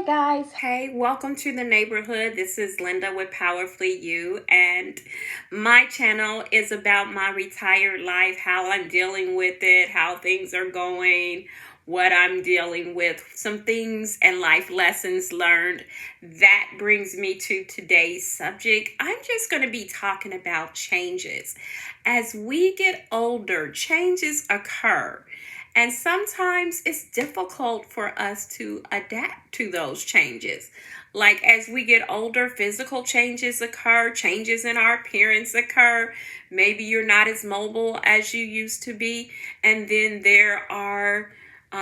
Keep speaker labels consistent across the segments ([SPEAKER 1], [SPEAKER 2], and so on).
[SPEAKER 1] guys.
[SPEAKER 2] Hey, welcome to the neighborhood. This is Linda with Powerfully You, and my channel is about my retired life, how I'm dealing with it, how things are going, what I'm dealing with, some things and life lessons learned. That brings me to today's subject. I'm just going to be talking about changes. As we get older, changes occur. And sometimes it's difficult for us to adapt to those changes. Like as we get older, physical changes occur, changes in our appearance occur. Maybe you're not as mobile as you used to be. And then there are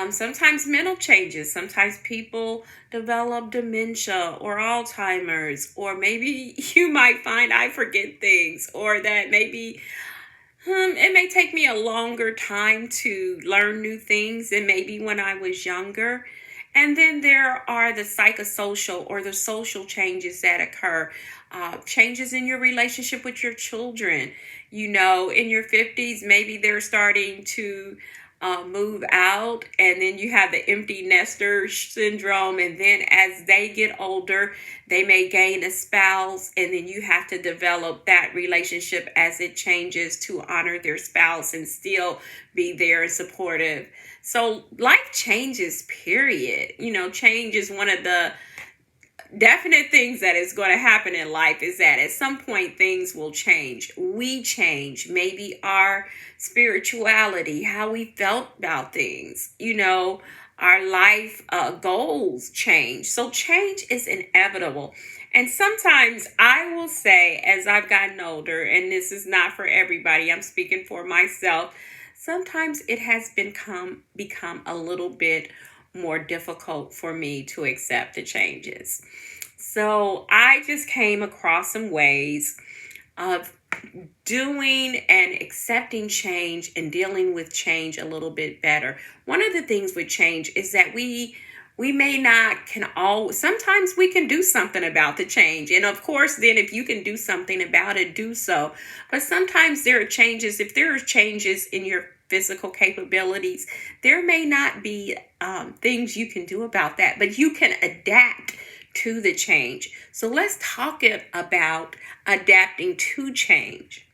[SPEAKER 2] sometimes mental changes. Sometimes people develop dementia or Alzheimer's, or maybe you might find I forget things, or that maybe it may take me a longer time to learn new things than maybe when I was younger. And then there are the psychosocial or the social changes that occur. Changes in your relationship with your children. You know, in your 50s, maybe they're starting to move out, and then you have the empty nester syndrome. And then as they get older, they may gain a spouse, and then you have to develop that relationship as it changes to honor their spouse and still be there and supportive. So life changes, period. You know, change is one of the definite things that is going to happen in life. Is that at some point things will change. We change. Maybe our spirituality, how we felt about things, you know, our life goals change. So change is inevitable. And sometimes I will say, as I've gotten older, and this is not for everybody, I'm speaking for myself, sometimes it has become a little bit more difficult for me to accept the changes. So I just came across some ways of doing and accepting change and dealing with change a little bit better. One of the things with change is that we may not can all sometimes we can do something about the change. And of course, then if you can do something about it, do so. But sometimes there are changes. If there are changes in your physical capabilities, there may not be things you can do about that, but you can adapt to the change. So let's talk about adapting to change.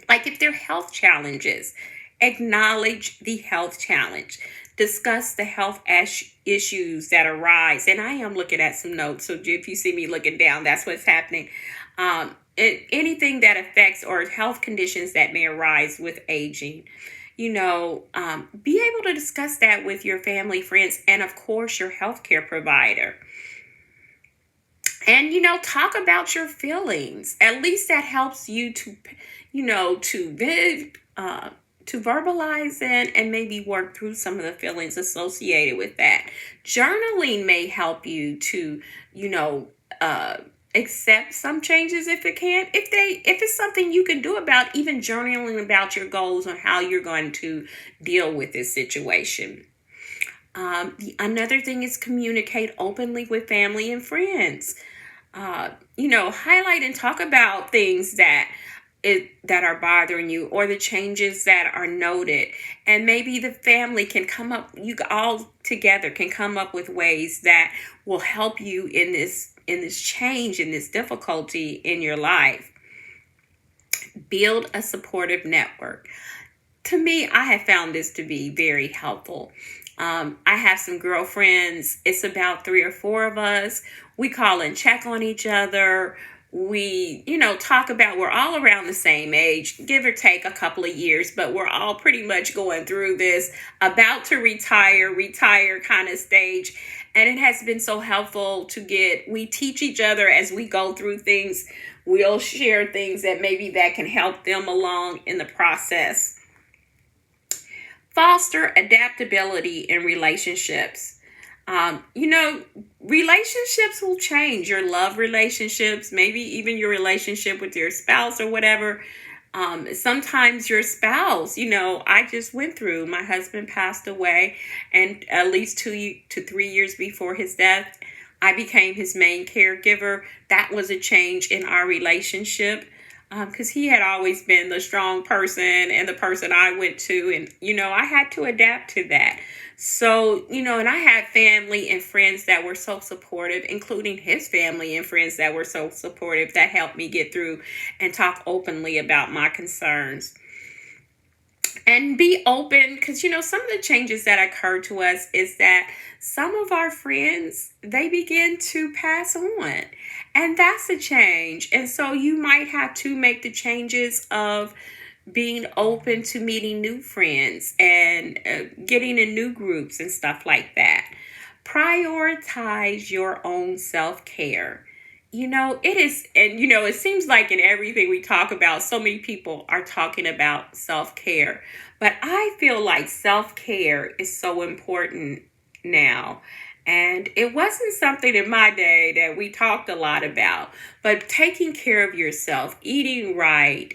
[SPEAKER 2] Like if there are health challenges, acknowledge the health challenge. Discuss the health issues that arise. And I am looking at some notes, so if you see me looking down, that's what's happening. Anything that affects or health conditions that may arise with aging. You know, be able to discuss that with your family, friends, and of course your healthcare provider. And, you know, talk about your feelings. At least that helps you to, you know, to verbalize it and maybe work through some of the feelings associated with that. Journaling may help you to, you know, accept some changes if it can. If it's something you can do about, even journaling about your goals on how you're going to deal with this situation. Another thing is communicate openly with family and friends. You know, highlight and talk about things that are bothering you, or the changes that are noted. And maybe the family can come up, you all together can come up with ways that will help you in this change, in this difficulty in your life. Build a supportive network. To me, I have found this to be very helpful. I have some girlfriends. It's about 3 or 4 of us. We call and check on each other. We, you know, talk about, we're all around the same age, give or take a couple of years, but we're all pretty much going through this, about to retire kind of stage. And it has been so helpful we teach each other as we go through things. We'll share things that maybe that can help them along in the process. Foster adaptability in relationships. You know, relationships will change. Your love relationships, maybe even your relationship with your spouse or whatever. Sometimes your spouse, you know, I just went through, my husband passed away, and at least 2 to 3 years before his death, I became his main caregiver. That was a change in our relationship. because he had always been the strong person and the person I went to. And, I had to adapt to that. So, and I had family and friends that were so supportive, including his family and friends that were so supportive that helped me get through and talk openly about my concerns. And be open, because some of the changes that occur to us is that some of our friends, they begin to pass on, and that's a change. And so you might have to make the changes of being open to meeting new friends and getting in new groups and stuff like that. Prioritize your own self-care. It is, and it seems like in everything we talk about, so many people are talking about self-care. But I feel like self-care is so important now. And it wasn't something in my day that we talked a lot about, but taking care of yourself, eating right,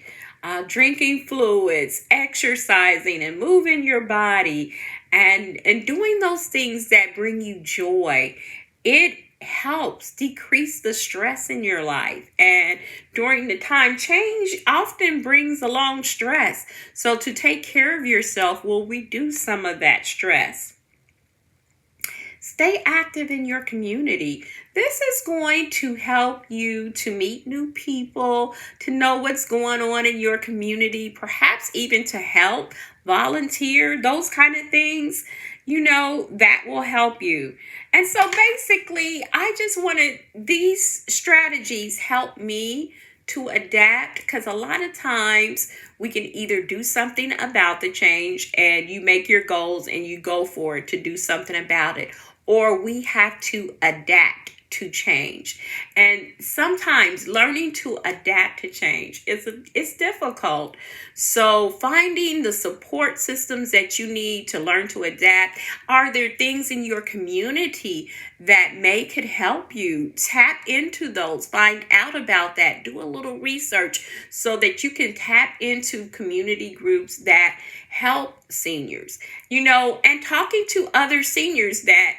[SPEAKER 2] drinking fluids, exercising, and moving your body, and doing those things that bring you joy. It helps decrease the stress in your life. And during the time, change often brings along stress. So to take care of yourself will reduce some of that stress. Stay active in your community. This is going to help you to meet new people, to know what's going on in your community, perhaps even to help, volunteer, those kind of things. That will help you. And so basically, I just wanted these strategies help me to adapt, because a lot of times we can either do something about the change and you make your goals and you go for it to do something about it, or we have to adapt to change. And sometimes learning to adapt to change is difficult. So finding the support systems that you need to learn to adapt. Are there things in your community that could help you? Tap into those, find out about that, do a little research so that you can tap into community groups that help seniors, and talking to other seniors that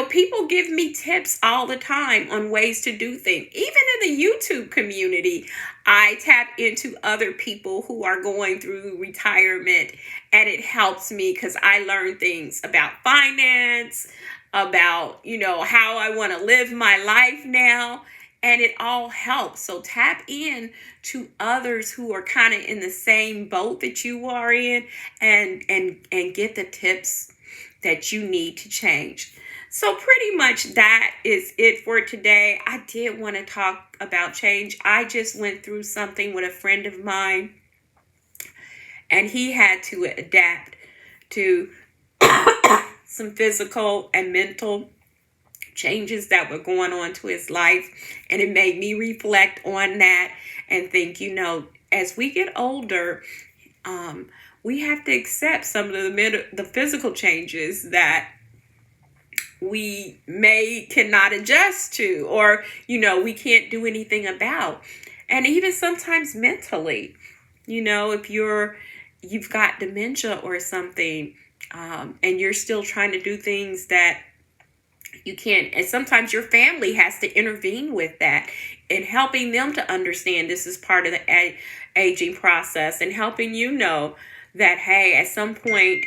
[SPEAKER 2] people give me tips all the time on ways to do things. Even in the YouTube community, I tap into other people who are going through retirement, and it helps me because I learn things about finance, about, how I want to live my life now, and it all helps. So tap in to others who are kind of in the same boat that you are in, and get the tips that you need to change. So pretty much that is it for today. I did want to talk about change. I just went through something with a friend of mine, and he had to adapt to some physical and mental changes that were going on to his life. And it made me reflect on that and think, as we get older, we have to accept some of the physical changes that we cannot adjust to, or we can't do anything about. And even sometimes mentally, if you've got dementia or something, and you're still trying to do things that you can't, and sometimes your family has to intervene with that, and helping them to understand this is part of the aging process, and helping that, hey, at some point,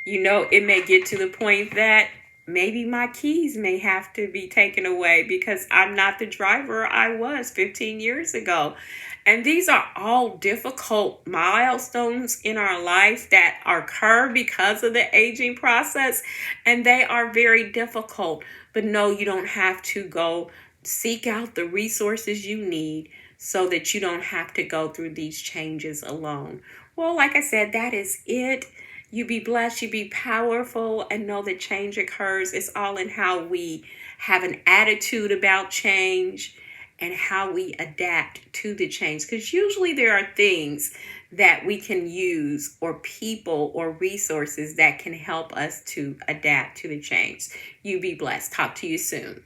[SPEAKER 2] it may get to the point that maybe my keys may have to be taken away because I'm not the driver I was 15 years ago. And these are all difficult milestones in our life that occur because of the aging process. And they are very difficult. But no, you don't have to go seek out the resources you need so that you don't have to go through these changes alone. Well, like I said, that is it. You be blessed, you be powerful, and know that change occurs. It's all in how we have an attitude about change and how we adapt to the change. Because usually there are things that we can use, or people or resources that can help us to adapt to the change. You be blessed. Talk to you soon.